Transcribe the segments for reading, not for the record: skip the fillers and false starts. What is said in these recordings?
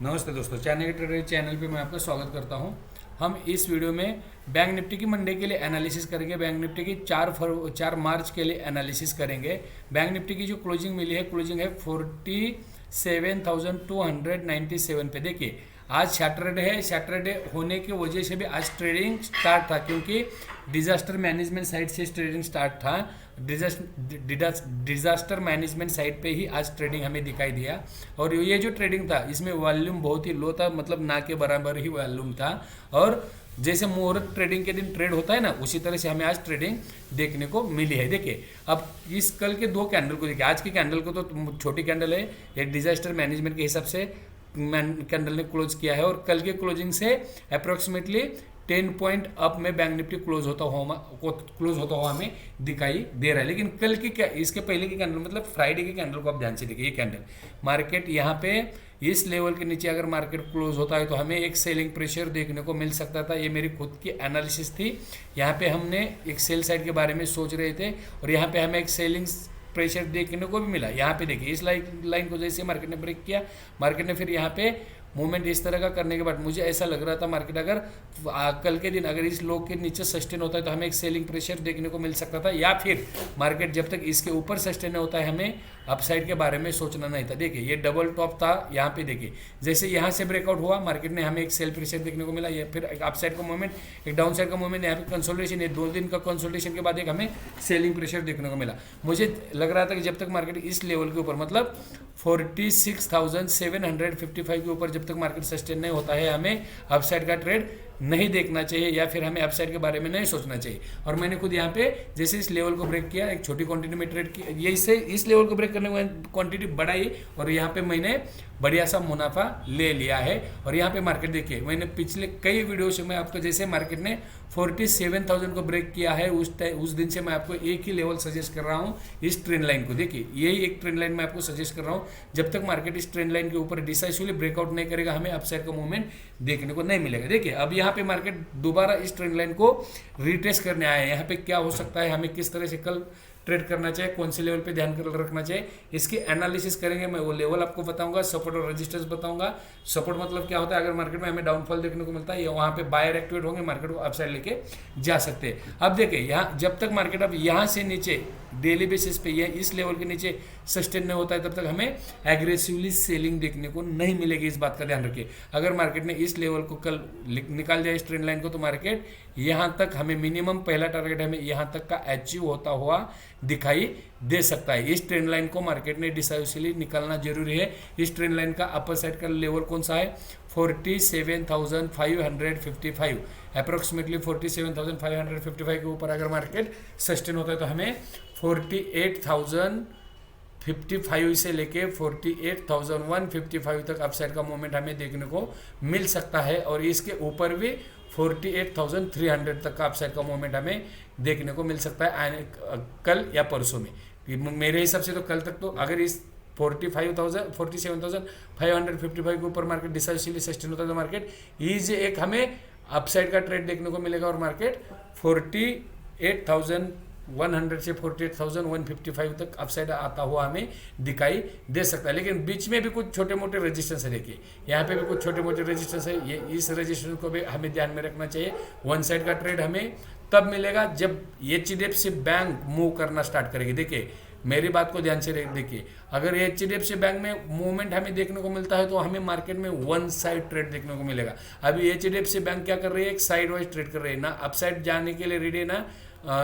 नमस्ते दोस्तों, China trader channel पे मैं आपका स्वागत करता हूं। हम इस वीडियो में बैंक निफ्टी की मंडे के लिए एनालिसिस करेंगे। बैंक निफ्टी की 4 मार्च के लिए एनालिसिस करेंगे। बैंक निफ्टी की जो क्लोजिंग मिली है, क्लोजिंग है 47,297 पे। देखिए, आज सैटरडे है। सैटरडे होने की वजह से भी आज ट्रेडिंग स्टार्ट था, क्योंकि डिजास्टर मैनेजमेंट साइड से ट्रेडिंग स्टार्ट था। डिजास्टर मैनेजमेंट साइड पे ही आज ट्रेडिंग हमें दिखाई दिया। और ये जो ट्रेडिंग था, इसमें वॉल्यूम बहुत ही लो था, मतलब ना के बराबर ही वॉल्यूम था। और जैसे मुहूर्त ट्रेडिंग के दिन ट्रेड होता है ना, उसी तरह से हमें आज ट्रेडिंग देखने को मिली है। देखिए, अब इस कल के दो कैंडल को देखिए। आज की कैंडल को तो छोटी कैंडल है, एक डिजास्टर मैनेजमेंट के हिसाब से कैंडल ने क्लोज किया है। और कल के क्लोजिंग से अप्रोक्सीमेटली 10 पॉइंट अप में बैंक निफ्टी क्लोज होता हुआ हमें दिखाई दे रहा है। लेकिन कल की इसके पहले की कैंडल, मतलब फ्राइडे की कैंडल को आप ध्यान से देखिए। ये कैंडल मार्केट यहाँ पे इस लेवल के नीचे अगर मार्केट क्लोज होता है तो हमें एक सेलिंग प्रेशर देखने को मिल सकता था। ये मेरी खुद की एनालिसिस थी। यहाँ पे हमने एक सेल साइड के बारे में सोच रहे थे और यहाँ पे हमें एक सेलिंग प्रेशर देखने को भी मिला। यहाँ पे देखिए, इस लाइन को जैसे मार्केट ने ब्रेक किया, मार्केट ने फिर यहाँ पे मूवमेंट इस तरह का करने के बाद मुझे ऐसा लग रहा था मार्केट अगर कल के दिन अगर इस लो के नीचे सस्टेन होता है तो हमें एक सेलिंग प्रेशर देखने को मिल सकता था, या फिर मार्केट जब तक इसके ऊपर सस्टेन होता है हमें अपसाइड के बारे में सोचना नहीं था। देखिए, ये डबल टॉप था। यहाँ पे देखिए, जैसे यहाँ से ब्रेकआउट हुआ मार्केट ने, हमें एक सेल प्रेशर देखने को मिला। ये फिर एक अपसाइड का मूवमेंट, एक डाउन साइड का मूवमेंट, यहाँ पे कंसोलिडेशन है। 2 दिन का कंसोलिडेशन के बाद एक हमें सेलिंग प्रेशर देखने को मिला। मुझे लग रहा था कि जब तक मार्केट इस लेवल के ऊपर, मतलब 46,755 के ऊपर जब तक मार्केट सस्टेन नहीं होता है, हमें अपसाइड का ट्रेड नहीं देखना चाहिए, या फिर हमें अपसाइड के बारे में नहीं सोचना चाहिए। और मैंने खुद यहाँ पे जैसे इस लेवल को ब्रेक किया, एक छोटी क्वांटिटी में ट्रेड किया। ये इससे इस लेवल को ब्रेक करने में क्वांटिटी बढ़ाई और यहाँ पे मैंने बढ़िया सा मुनाफा ले लिया है। और यहाँ पे मार्केट देखिए, मैंने पिछले कई वीडियो से मैं आपको, जैसे मार्केट ने 47,000 को ब्रेक किया है, उस दिन से मैं आपको एक ही लेवल सजेस्ट कर रहा हूँ, इस ट्रेंड लाइन को। देखिए, यही एक ट्रेंड लाइन मैं आपको सजेस्ट कर रहा हूँ। जब तक मार्केट इस ट्रेंड लाइन के ऊपर डिसाइसिवली ब्रेकआउट नहीं करेगा, हमें अपसाइड का मूवमेंट देखने को नहीं मिलेगा। देखिए, अब यहाँ पे मार्केट दोबारा इस ट्रेंड लाइन को रिटेस्ट करने आया है। यहाँ पे क्या हो सकता है, हमें किस तरह से कल ट्रेड करना चाहिए, कौन से लेवल पे ध्यान रखना चाहिए, इसकी एनालिसिस करेंगे। मैं वो लेवल आपको बताऊंगा, सपोर्ट और रेजिस्टेंस बताऊंगा। सपोर्ट मतलब क्या होता है, अगर मार्केट में हमें डाउनफॉल देखने को मिलता है, वहां पे बायर एक्टिवेट होंगे, मार्केट को अपसाइड लेके जा सकते हैं। अब देखिए, यहाँ जब तक मार्केट अब यहाँ से नीचे डेली बेसिस पे इस लेवल के नीचे सस्टेन नहीं होता है, तब तक हमें एग्रेसिवली सेलिंग देखने को नहीं मिलेगी। इस बात का ध्यान रखिए। अगर मार्केट ने इस लेवल को कल निकाल दिया, इस ट्रेंड लाइन को, तो मार्केट यहाँ तक हमें मिनिमम पहला टारगेट हमें यहाँ तक का अचीव होता हुआ दिखाई दे सकता है। इस ट्रेंड लाइन को मार्केट ने डिसाइसिवली निकालना जरूरी है। इस ट्रेंड लाइन का अपर साइड का लेवल कौन सा है, 47,555, अप्रोक्सीमेटली 47,555 के ऊपर अगर मार्केट सस्टेन होता है तो हमें 48,055 से लेके 48,155 तक अपसाइड का मूवमेंट हमें देखने को मिल सकता है। और इसके ऊपर भी 48,300 तक का अपसाइड का मूवमेंट हमें देखने को मिल सकता है कल या परसों में। मेरे हिसाब से तो कल तक तो अगर इस 47,555 के ऊपर मार्केट डिसाइसिवली सस्टेन होता है तो मार्केट इज एक हमें अपसाइड का ट्रेड देखने को मिलेगा। और मार्केट 48,100 से 48,155 तक अपसाइड आता हुआ हमें दिखाई दे सकता है। लेकिन बीच में भी कुछ छोटे मोटे रेजिस्टेंस है। देखिए, यहाँ पे भी कुछ छोटे मोटे रेजिस्टेंस है। ये इस रेजिस्टेंस को भी हमें ध्यान में रखना चाहिए। वन साइड का ट्रेड हमें तब मिलेगा जब HDFC बैंक मूव करना स्टार्ट करेगी। देखिए, मेरी बात को ध्यान से देखिए, अगर HDFC बैंक में मूवमेंट हमें देखने को मिलता है तो हमें मार्केट में वन साइड ट्रेड देखने को मिलेगा। अभी HDFC बैंक क्या कर रही है, एक साइड वाइज ट्रेड कर रही है, ना अपसाइड जाने के लिए रेडी, ना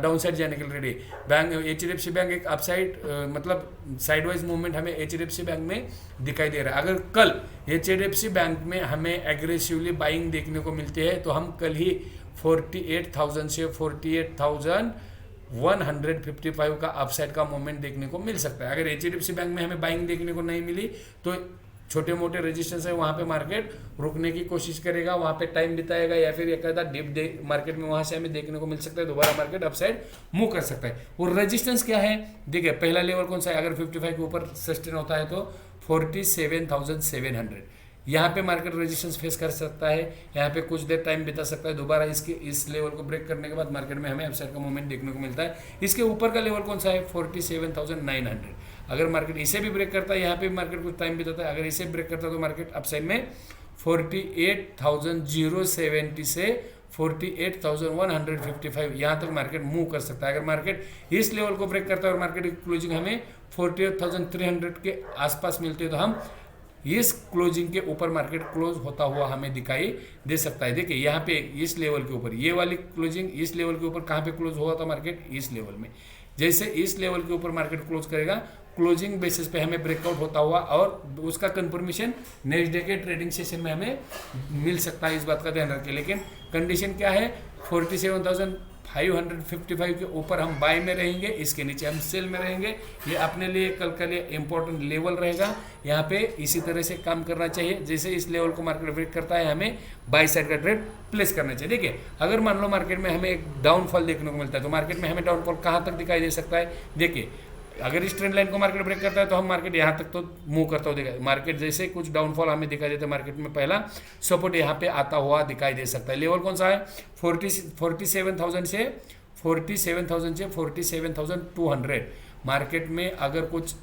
डाउन साइड जाने के लिए रेडी। बैंक HDFC बैंक एक अपसाइड मतलब साइडवाइज मूवमेंट हमें HDFC बैंक में दिखाई दे रहा है। अगर कल HDFC बैंक में हमें एग्रेसिवली बाइंग देखने को मिलती है तो हम कल ही 48,000 से 48,155 का अपसाइड का मूवमेंट देखने को मिल सकता है। अगर HDFC बैंक में हमें बाइंग देखने को नहीं मिली तो छोटे मोटे रेजिस्टेंस है, वहाँ पे मार्केट रुकने की कोशिश करेगा, वहाँ पे टाइम बिताएगा, या फिर एक आधा डिप मार्केट में वहाँ से हमें देखने को मिल सकता है, दोबारा मार्केट अपसाइड मूव कर सकता है। और रेजिस्टेंस क्या है, देखिए, पहला लेवल कौन सा है, अगर 55 के ऊपर सस्टेन होता है तो 47,700, यहाँ पे मार्केट रेजिस्टेंस फेस कर सकता है। यहाँ पे कुछ देर टाइम बिता सकता है, दोबारा इस लेवल को ब्रेक करने के बाद मार्केट में हमें अपसाइड का मूवमेंट देखने को मिलता है। इसके ऊपर का लेवल कौन सा है, 47,900। अगर मार्केट इसे भी ब्रेक करता है, यहाँ पे मार्केट कुछ टाइम बिताता है, अगर इसे ब्रेक करता है तो मार्केट अपसाइड में 48,070 से 48,155 यहाँ तक मार्केट मूव कर सकता है। अगर मार्केट इस लेवल को ब्रेक करता है और मार्केट की क्लोजिंग हमें 48,300 के आसपास मिलती है तो हम इस क्लोजिंग के ऊपर मार्केट क्लोज होता हुआ हमें दिखाई दे सकता है। देखिए यहाँ पे इस लेवल के ऊपर ये वाली क्लोजिंग, इस लेवल के ऊपर कहाँ पे क्लोज हुआ था मार्केट, इस लेवल में। जैसे इस लेवल के ऊपर मार्केट क्लोज करेगा, क्लोजिंग बेसिस पे हमें ब्रेकआउट होता हुआ और उसका कंफर्मेशन नेक्स्ट डे के ट्रेडिंग सेशन में हमें मिल सकता है, इस बात का ध्यान रखें। लेकिन कंडीशन क्या है, 47,555 के ऊपर हम बाय में रहेंगे, इसके नीचे हम सेल में रहेंगे। ये अपने लिए कल के लिए इंपॉर्टेंट लेवल रहेगा, यहाँ पे इसी तरह से काम करना चाहिए। जैसे इस लेवल को मार्केट ब्रेक करता है हमें बाय साइड का ट्रेड प्लेस करना चाहिए। देखिए अगर मान लो मार्केट में हमें एक डाउनफॉल देखने को मिलता है तो मार्केट में हमें डाउनफॉल कहाँ तक दिखाई दे सकता है। देखिए अगर इस ट्रेंड लाइन को मार्केट ब्रेक करता है तो हम मार्केट यहाँ तक तो मूव करता हुआ दिखाई, मार्केट जैसे कुछ डाउनफॉल हमें दिखाई देता है, मार्केट में पहला सपोर्ट यहाँ पे आता हुआ दिखाई दे सकता है। लेवल कौन सा है, 47,000 से 47,200 मार्केट में अगर कुछ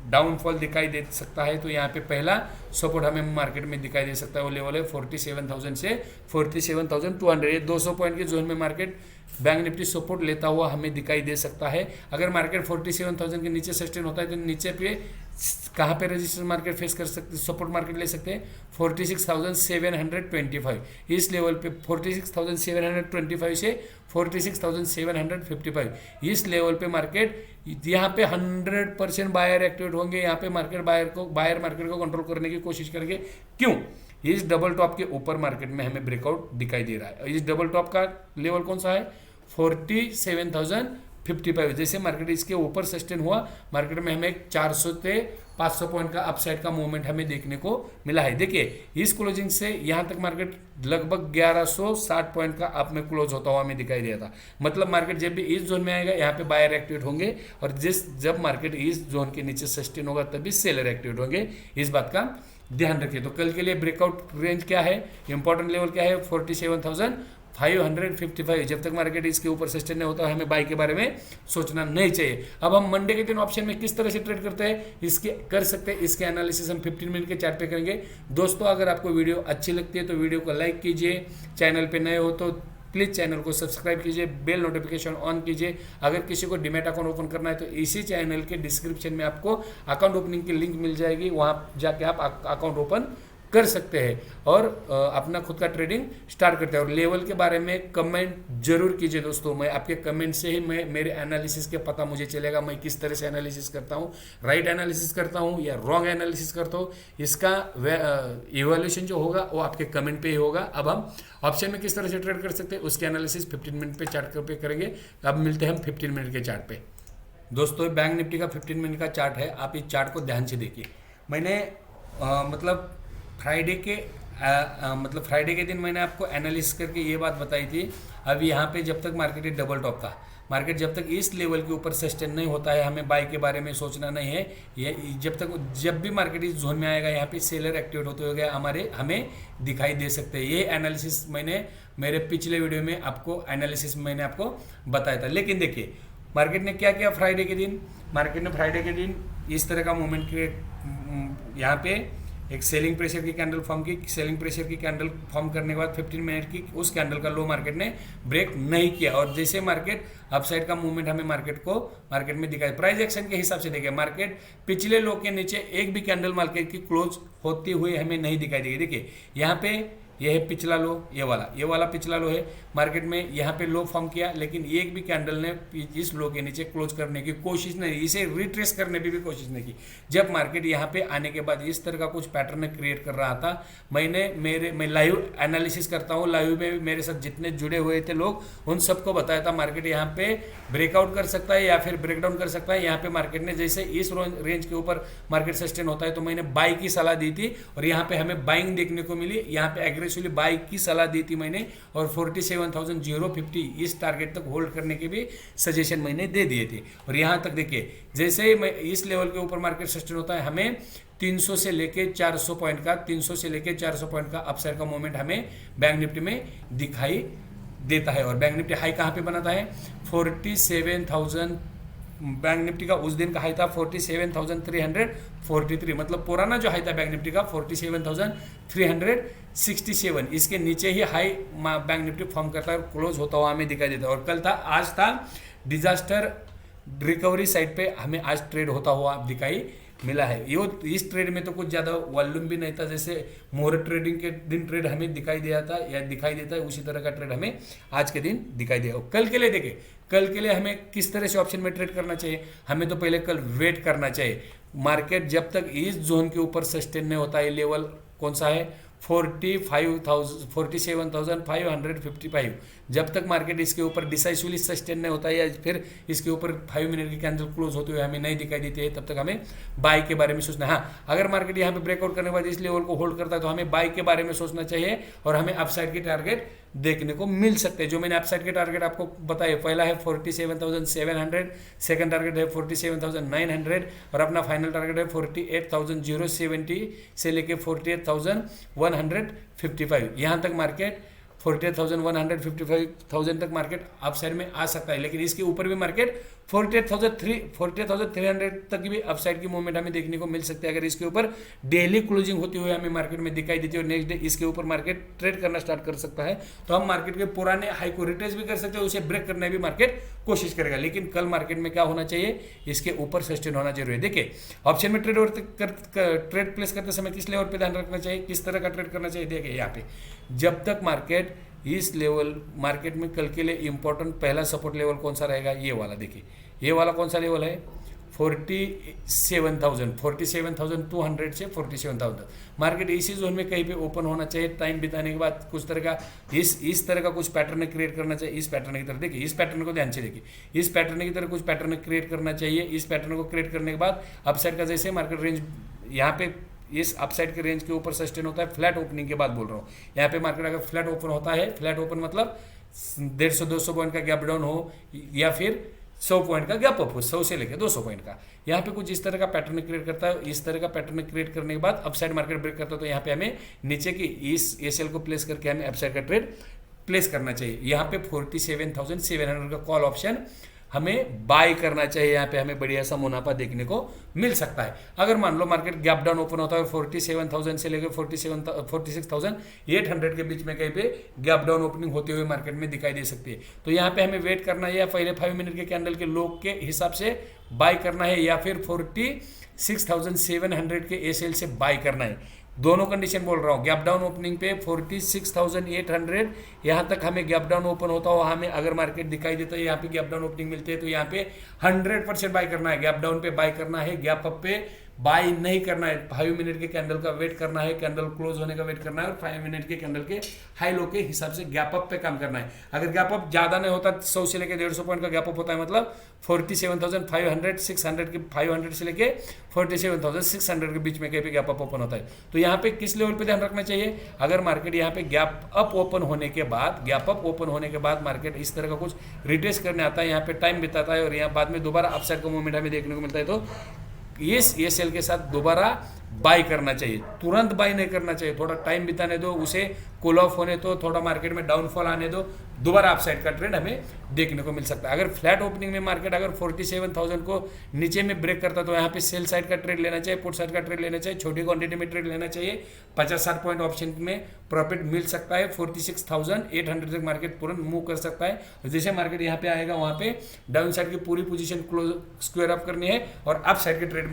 डाउनफॉल दिखाई दे सकता है तो यहाँ पे पहला सपोर्ट हमें मार्केट में दिखाई दे सकता है, वो लेवल है 47,000 से 47,200। ये 200 पॉइंट के जोन में मार्केट बैंक निफ्टी सपोर्ट लेता हुआ हमें दिखाई दे सकता है। अगर मार्केट 47,000 के नीचे सस्टेन होता है तो नीचे पे कहाँ पे रजिस्टर मार्केट फेस कर सकते, सपोर्ट मार्केट ले सकते हैं 46,725। इस लेवल पे 46,725 से 46,755 इस लेवल पे मार्केट, यहाँ पे 100% बायर एक्टिवेट होंगे। यहाँ पे मार्केट बायर मार्केट को कंट्रोल करने की कोशिश करेंगे। क्यों, इस डबल टॉप के ऊपर मार्केट में हमें ब्रेकआउट दिखाई दे रहा है। इस डबल टॉप का लेवल कौन सा है, 47,055। जैसे मार्केट इसके ऊपर सस्टेन हुआ, मार्केट में हमें 400 से 500 पॉइंट का अपसाइड का मूवमेंट हमें देखने को मिला है। देखिए इस क्लोजिंग से यहाँ तक मार्केट लगभग 1160 पॉइंट का अप में क्लोज होता हुआ हमें दिखाई दिया था। मतलब मार्केट जब भी इस जोन में आएगा यहाँ पे बायर एक्टिवेट होंगे और जब मार्केट इस जोन के नीचे सस्टेन होगा तभी सेलर एक्टिवेट होंगे, इस बात का ध्यान रखिए। तो कल के लिए ब्रेकआउट रेंज क्या है, इंपॉर्टेंट लेवल क्या है, 47,555। जब तक मार्केट इसके ऊपर सस्टेन नहीं होता हमें बाई के बारे में सोचना नहीं चाहिए। अब हम मंडे के दिन ऑप्शन में किस तरह से ट्रेड करते हैं इसके कर सकते हैं, इसके एनालिसिस हम 15 मिनट के चार्ट पे करेंगे। दोस्तों अगर आपको वीडियो अच्छी लगती है तो वीडियो को लाइक कीजिए, चैनल पे नए हो तो प्लीज़ चैनल को सब्सक्राइब कीजिए, बेल नोटिफिकेशन ऑन कीजिए। अगर किसी को डीमैट अकाउंट ओपन करना है तो इसी चैनल के डिस्क्रिप्शन में आपको अकाउंट ओपनिंग की लिंक मिल जाएगी, वहाँ जाके आप अकाउंट ओपन कर सकते हैं और अपना खुद का ट्रेडिंग स्टार्ट करते हैं। और लेवल के बारे में कमेंट जरूर कीजिए दोस्तों, मैं आपके कमेंट से ही मेरे एनालिसिस के पता मुझे चलेगा मैं किस तरह से एनालिसिस करता हूँ, राइट एनालिसिस करता हूँ या रॉन्ग एनालिसिस करता हूँ। इसका इवैल्यूएशन जो होगा वो आपके कमेंट पे ही होगा। अब हम ऑप्शन में किस तरह से ट्रेड कर सकते हैं उसके एनालिसिस 15 मिनट पे चार्ट पे करेंगे। अब मिलते हैं हम 15 मिनट के चार्ट पे। दोस्तों बैंक निफ्टी का 15 मिनट का चार्ट है, आप इस चार्ट को ध्यान से देखिए। मैंने मतलब फ्राइडे के दिन मैंने आपको एनालिसिस करके ये बात बताई थी। अब यहाँ पे जब तक मार्केट डबल टॉप था, मार्केट जब तक इस लेवल के ऊपर सस्टेन नहीं होता है हमें बाई के बारे में सोचना नहीं है। ये जब भी मार्केट इस जोन में आएगा यहाँ पे सेलर एक्टिवेट होते हुए हमें दिखाई दे सकते हैं। ये एनालिसिस मैंने मेरे पिछले वीडियो में आपको बताया था। लेकिन देखिए मार्केट ने क्या किया फ्राइडे के दिन, मार्केट ने फ्राइडे के दिन इस तरह का मूवमेंट क्रिएट, यहाँ पे एक सेलिंग प्रेशर की कैंडल फॉर्म की, सेलिंग प्रेशर की कैंडल फॉर्म करने के बाद 15 मिनट की उस कैंडल का लो मार्केट ने ब्रेक नहीं किया और जैसे मार्केट अपसाइड का मूवमेंट हमें मार्केट में दिखाई। प्राइस एक्शन के हिसाब से देखिए मार्केट पिछले लो के नीचे एक भी कैंडल मार्केट की क्लोज होती हुई हमें नहीं दिखाई देगी। देखिए यहाँ पे ये है पिछला लो, ये वाला पिछला लो है। मार्केट में यहाँ पे लो फॉर्म किया लेकिन एक भी कैंडल ने इस लो के नीचे क्लोज करने की कोशिश नहीं, इसे रिट्रेस करने की भी कोशिश नहीं की। जब मार्केट यहाँ पे आने के बाद इस तरह का कुछ पैटर्न क्रिएट कर रहा था, मैं लाइव एनालिसिस करता हूँ, लाइव में मेरे साथ जितने जुड़े हुए थे लोग उन सबको बताया था मार्केट यहाँ पे ब्रेकआउट कर सकता है या फिर ब्रेकडाउन कर सकता है। यहाँ पे मार्केट ने जैसे इस रेंज के ऊपर मार्केट सस्टेन होता है तो मैंने बाई की सलाह दी थी और यहाँ पे हमें बाइंग देखने को मिली। यहाँ पे एग्रेसिवली बाई की सलाह दी थी मैंने और 47,050 इस टारगेट तक होल्ड करने के भी सजेशन मैंने दे दिए थे। और यहाँ तक देखिए जैसे ही मैं इस लेवल के ऊपर मार्केट सस्टेन होता है हमें 300 से लेके 400 पॉइंट का अपसाइड का मूवमेंट हमें बैंक निफ्टी में दिखाई देता है। और बैंक निफ्टी हाई कहाँ पे बनाता है, 47,000 बैंक निफ्टी का उस दिन का हाई था 47,343, मतलब पुराना जो हाई था बैंक निफ्टी का 47,367, इसके नीचे ही हाई बैंक निफ्टी फॉर्म करता है और क्लोज होता हुआ हमें दिखाई देता है। और कल था, आज था डिजास्टर रिकवरी साइड पे हमें आज ट्रेड होता हुआ दिखाई मिला है। ये इस ट्रेड में तो कुछ ज़्यादा वॉल्यूम भी नहीं था, जैसे मुहूर्त ट्रेडिंग के दिन ट्रेड हमें दिखाई दिया था या दिखाई देता है, उसी तरह का ट्रेड हमें आज के दिन दिखाई दिया। कल के लिए देखें, कल के लिए हमें किस तरह से ऑप्शन में ट्रेड करना चाहिए। हमें तो पहले कल वेट करना चाहिए। मार्केट जब तक इस जोन के ऊपर सस्टेन नहीं होता है, लेवल कौन सा है 47,555, जब तक मार्केट इसके ऊपर डिसाइसिवली सस्टेन नहीं होता है या फिर इसके ऊपर 5 मिनट की कैंडल क्लोज होते हुए हमें नहीं दिखाई देती है, तब तक हमें बाय के बारे में सोचना है। हाँ, अगर मार्केट यहाँ पे ब्रेकआउट करने के बाद इस लेवल को होल्ड करता है तो हमें बाय के बारे में सोचना चाहिए और हमें अपसाइड के टारगेट देखने को मिल सकते हैं। जो मैंने अपसाइड के टारगेट आपको बताए, पहला है 47,700, सेकंड टारगेट है 47,900 और अपना फाइनल टारगेट है 48,070 से लेके 48,155। यहाँ तक मार्केट 48,155 तक मार्केट अपसाइड में आ सकता है, लेकिन इसके ऊपर भी मार्केट 48,300 तक भी अपसाइड की मूवमेंट हमें देखने को मिल सकती है। अगर इसके ऊपर डेली क्लोजिंग होती हुई हमें मार्केट में दिखाई देती है और नेक्स्ट डे इसके ऊपर मार्केट ट्रेड करना स्टार्ट कर सकता है, तो हम मार्केट के पुराने हाई को रिट्रेस भी कर सकते हैं, उसे ब्रेक करने भी मार्केट कोशिश करेगा। लेकिन कल मार्केट में क्या होना चाहिए, इसके ऊपर सस्टेन होना जरूरी है। देखिए, ऑप्शन में ट्रेड प्लेस करते समय किस लेवल पे ध्यान रखना चाहिए, किस तरह का ट्रेड करना चाहिए। देखिए यहाँ पे जब तक मार्केट इस लेवल, मार्केट में कल के लिए इंपॉर्टेंट पहला सपोर्ट लेवल कौन सा रहेगा, ये वाला। देखिए ये वाला कौन सा लेवल है 47,200 से 47,000। मार्केट इसी जोन में कहीं पे ओपन होना चाहिए। टाइम बिताने के बाद कुछ तरह का इस तरह का कुछ पैटर्न क्रिएट करना चाहिए। इस पैटर्न की तरह देखिए, इस पैटर्न को ध्यान से देखिए, इस पैटर्न की तरह कुछ पैटर्न क्रिएट करना चाहिए। इस पैटर्न को क्रिएट करने के बाद अपसाइड का जैसे मार्केट रेंज यहाँ पे इस अपसाइड के रेंज के ऊपर सस्टेन होता है, फ्लैट ओपनिंग के बाद बोल रहा हूँ। यहाँ पे मार्केट अगर फ्लैट ओपन होता है, फ्लैट ओपन मतलब 150-200 पॉइंट का गैप डाउन हो या फिर 100 पॉइंट का गैप अप हो, 100 से लेकर 200 पॉइंट का, यहाँ पे कुछ इस तरह का पैटर्न क्रिएट करता है। इस तरह का पैटर्न क्रिएट करने के बाद अपसाइड मार्केट ब्रेक करता है, तो यहाँ पे हमें नीचे की इस एसएल को प्लेस करके हमें अपसाइड का ट्रेड प्लेस करना चाहिए। यहाँ पे 47,700 का कॉल ऑप्शन हमें बाय करना चाहिए। यहाँ पे हमें बढ़िया सा मुनाफा देखने को मिल सकता है। अगर मान लो मार्केट गैप डाउन ओपन होता है 47,000 से लेकर 46,800 के बीच में कहीं पे गैप डाउन ओपनिंग होते हुए मार्केट में दिखाई दे सकती है, तो यहाँ पे हमें वेट करना है या पहले 5 मिनट के कैंडल के लो के हिसाब से बाय करना है या फिर 46,700 के एसएल से बाय करना है। दोनों कंडीशन बोल रहा हूँ। गैप डाउन ओपनिंग पे 46,800 यहाँ तक हमें गैप डाउन ओपन होता हो, हमें अगर मार्केट दिखाई देता है यहाँ पे गैप डाउन ओपनिंग मिलती है, तो यहाँ पे 100% बाय करना है। गैप डाउन पे बाय करना है, गैप अप पे बाय नहीं करना है। 5 मिनट के कैंडल का वेट करना है, कैंडल क्लोज होने का वेट करना है और 5 मिनट के कैंडल के हाई लो के हिसाब से गैप अप पे काम करना है। अगर गैप अप ज्यादा नहीं होता, 100 से लेकर 150 पॉइंट का गैप अप होता है, मतलब 47,500 600 के 500 से लेके 47,600 के बीच में कहीं पे गैप अप ओपन होता है, तो यहाँ पे किस लेवल पे ध्यान रखना चाहिए। अगर मार्केट यहाँ पे गैप अप ओपन होने के बाद मार्केट इस तरह का कुछ रिट्रेस करने आता है, यहाँ पे टाइम बिताता है और यहाँ बाद में दोबारा अपसाइड का मूवमेंट हमें देखने को मिलता है, तो ये सेल के साथ दोबारा बाय करना चाहिए। तुरंत बाय नहीं करना चाहिए, थोड़ा टाइम बिताने दो, उसे कूल ऑफ होने दो, थोड़ा मार्केट में डाउनफॉल आने दो, दोबारा अपसाइड का ट्रेंड हमें देखने को मिल सकता है। अगर फ्लैट ओपनिंग में मार्केट अगर 47,000 को नीचे में ब्रेक करता तो यहाँ पे सेल साइड का ट्रेड लेना चाहिए, पुट साइड का ट्रेड लेना चाहिए, छोटी क्वांटिटी में ट्रेड लेना चाहिए। 50-60 पॉइंट ऑप्शन में प्रॉफिट मिल सकता है। 46,800 तक मार्केट तुरंत मूव कर सकता है। जैसे मार्केट यहाँ पे आएगा, वहाँ पे डाउन साइड की पूरी पोजीशन क्लोज स्क्वायर अप करनी है और अप साइड के ट्रेड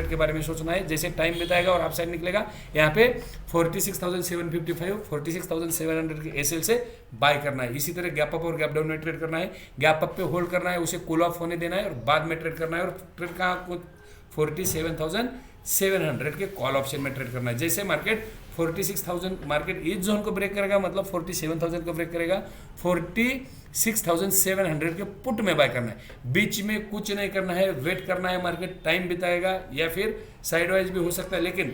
के बारे में सोचना है। जैसे टाइम बिताएगा और अप साइड निकलेगा, यहाँ पे 46,755 46,700 के एसएल से बाय करना है। इसी तरह गैप अप और गैप डाउन में ट्रेड करना है। गैप अप पे होल्ड करना है, उसे कूल ऑफ होने देना है और बाद में ट्रेड करना है। और ट्रेड कहाँ को 47,700 के कॉल ऑप्शन में ट्रेड करना है। जैसे मार्केट 46,000 मार्केट इस जोन को ब्रेक करेगा, मतलब 47,000 को ब्रेक करेगा, 46,700 के पुट में बाय करना है। बीच में कुछ नहीं करना है, वेट करना है। मार्केट टाइम बिताएगा या फिर साइडवाइज भी हो सकता है, लेकिन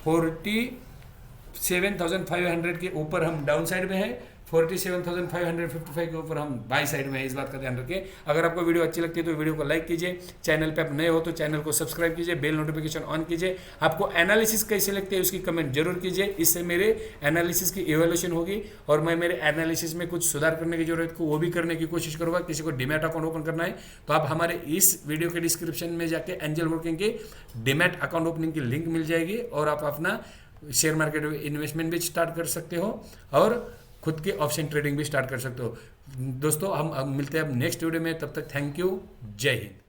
47,500 के ऊपर हम डाउन साइड में है। 47,555 के ऊपर हम बाई साइड में है, इस बात का ध्यान रखें। अगर आपको वीडियो अच्छी लगती है तो वीडियो को लाइक कीजिए, चैनल पे आप नए हो तो चैनल को सब्सक्राइब कीजिए, बेल नोटिफिकेशन ऑन कीजिए। आपको एनालिसिस कैसे लगती है उसकी कमेंट जरूर कीजिए, इससे मेरे एनालिसिस की इवैल्यूएशन होगी और मैं मेरे एनालिसिस में कुछ सुधार करने की जरूरत को वो भी करने की कोशिश करूंगा। किसी को डीमैट अकाउंट ओपन करना है तो आप हमारे इस वीडियो के डिस्क्रिप्शन में जाके एंजल ब्रोकिंग के डीमैट अकाउंट ओपनिंग की लिंक मिल जाएगी और आप अपना शेयर मार्केट में इन्वेस्टमेंट भी स्टार्ट कर सकते हो और खुद के ऑप्शन ट्रेडिंग भी स्टार्ट कर सकते हो। दोस्तों हम मिलते हैं अब नेक्स्ट वीडियो में, तब तक थैंक यू, जय हिंद।